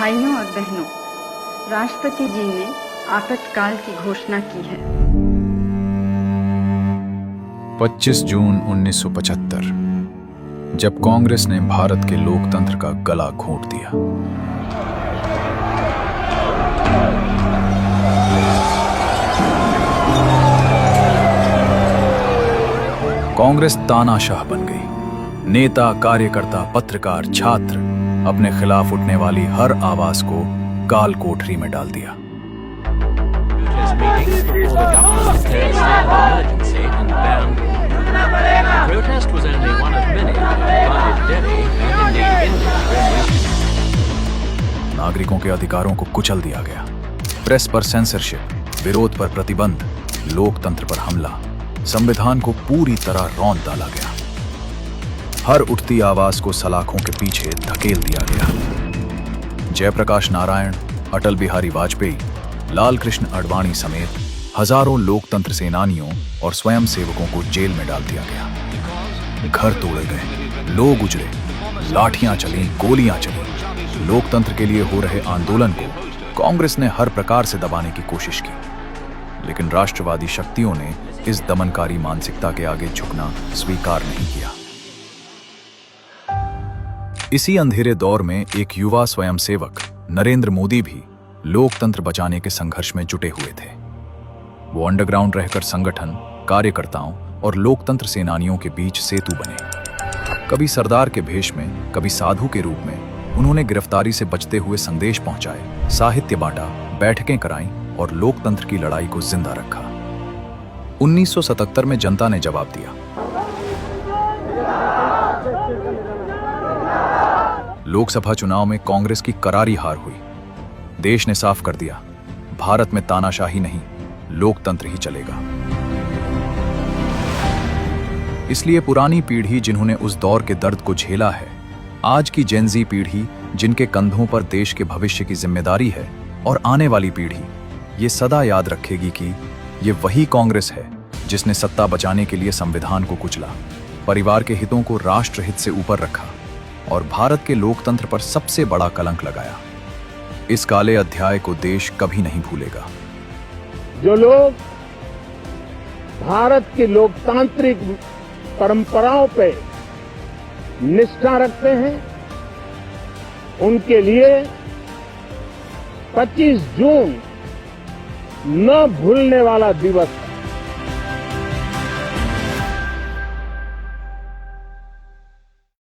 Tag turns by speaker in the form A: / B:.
A: भाइयों और बहनों, राष्ट्रपति जी ने आपातकाल की घोषणा की है।
B: 25 जून 1975 जब कांग्रेस ने भारत के लोकतंत्र का गला घोंट दिया। कांग्रेस तानाशाह बन गई। नेता, कार्यकर्ता, पत्रकार, छात्र अपने खिलाफ उठने वाली हर आवाज को काल कोठरी में डाल दिया। नागरिकों के अधिकारों को कुचल दिया गया। प्रेस पर सेंसरशिप, विरोध पर प्रतिबंध, लोकतंत्र पर हमला, संविधान को पूरी तरह रौंद डाला गया। हर उठती आवाज को सलाखों के पीछे धकेल दिया गया। जयप्रकाश नारायण, अटल बिहारी वाजपेयी, लाल कृष्ण आडवाणी समेत हजारों लोकतंत्र सेनानियों और स्वयंसेवकों को जेल में डाल दिया गया। घर तोड़े गए, लोग उजड़े, लाठियां चली, गोलियां चली। लोकतंत्र के लिए हो रहे आंदोलन को कांग्रेस ने हर प्रकार से दबाने की कोशिश की, लेकिन राष्ट्रवादी शक्तियों ने इस दमनकारी मानसिकता के आगे झुकना स्वीकार नहीं किया। इसी अंधेरे दौर में एक युवा स्वयंसेवक नरेंद्र मोदी भी लोकतंत्र बचाने के संघर्ष में जुटे हुए थे। वो अंडरग्राउंड रहकर संगठन, कार्यकर्ताओं और लोकतंत्र सेनानियों के बीच सेतु बने। कभी सरदार के भेष में, कभी साधु के रूप में उन्होंने गिरफ्तारी से बचते हुए संदेश पहुंचाए, साहित्य बांटा, बैठकें कराईं और लोकतंत्र की लड़ाई को जिंदा रखा। 1977 में जनता ने जवाब दिया। लोकसभा चुनाव में कांग्रेस की करारी हार हुई। देश ने साफ कर दिया, भारत में तानाशाही नहीं, लोकतंत्र ही चलेगा। इसलिए पुरानी पीढ़ी जिन्होंने उस दौर के दर्द को झेला है, आज की जेनजी पीढ़ी जिनके कंधों पर देश के भविष्य की जिम्मेदारी है, और आने वाली पीढ़ी ये सदा याद रखेगी कि ये वही कांग्रेस है जिसने सत्ता बचाने के लिए संविधान को कुचला, परिवार के हितों को राष्ट्रहित से ऊपर रखा और भारत के लोकतंत्र पर सबसे बड़ा कलंक लगाया। इस काले अध्याय को देश कभी नहीं भूलेगा।
C: जो लोग भारत की लोकतांत्रिक परंपराओं पे निष्ठा रखते हैं, उनके लिए 25 जून न भूलने वाला दिवस